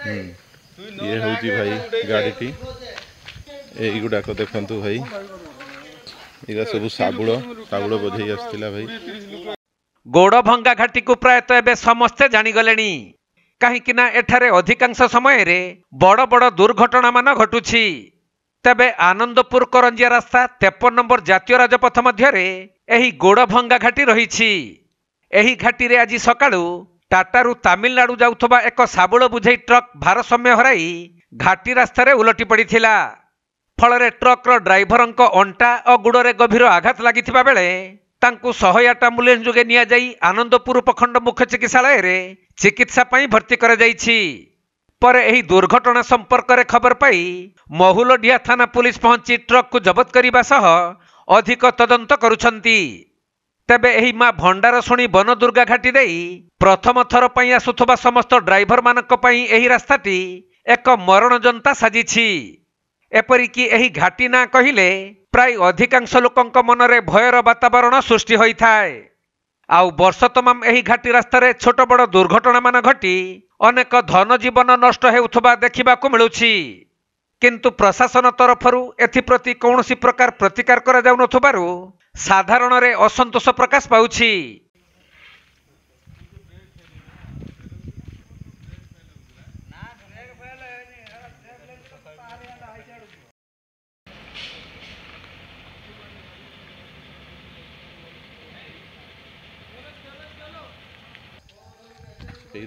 ये हूँ भाई गाड़ी युड़ाक देखु भाई ये सब साबुल साबुल बोझे आसला भाई गोड़ भंगा घाटी को प्रायतः एबे समस्ते जानीगले कहीं एठारे अधिकांश समय रे बड़ बड़ दुर्घटना मान घटुछि। तेबे आनंदपुर करंजिया रास्ता 53 नंबर जातीय राजपथ मध्य एही गोड़ भंगा घाटी रही। एही घाटी रे आज सकाळु टाटारू तामिलनाडु जाउथबा एक साबुल बुझे ट्रक भारसाम्य हराई घाटी रास्तार उलटी पड़िथिला। फलरे ट्रक्र ड्राइभरंक अंटा और गुड़े गभीर आघात लागिथिबा बेले तांकु 108 एम्बुलेंस जोगे निया जाई आनंदपुर प्रखंड मुख्य चिकित्सालय रे चिकित्सा पई भर्ती करा जाईछि। पर एही दुर्घटना संपर्क रे खबर पाई महुलडिया थाना पुलिस पहुंची ट्रक को जबत करिबा सह अधिक तदंत करुछंती। तेबे एही मा भंडार शुणी वन दुर्गा घाटी देई प्रथम थर पई आसुथबा समस्त ड्राइभर मानक पई एही रास्ताटी एक मरणजंता साजिछि। एपरिकी एही घाटी ना कहिले प्राय अधिकांश लोकंक मनरे भयर वातावरण सृष्टि होइथाय। आउ वर्ष तमाम एही घाटी रास्तारे छोट बड़ दुर्घटना मान घटी अनेक धन जीवन नष्ट हेउथबा देखिबाकू मिलुछि। किंतु प्रशासन तरफरु एथिप्रति कौनसी प्रकार प्रतिकार करा जाउ नथबारु साधारण रे असंतोष प्रकाश पाउछि।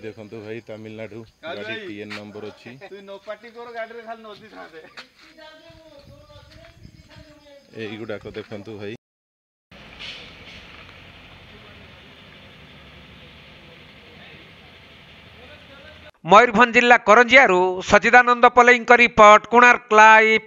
देखो भाई तमिलनाडु गाड़ी TN नंबर अच्छी युड़ाक देखु भाई मयूरभंज जिला करंजियारू सचिदानंद पलई रिपोर्ट कोणार्क लाइव।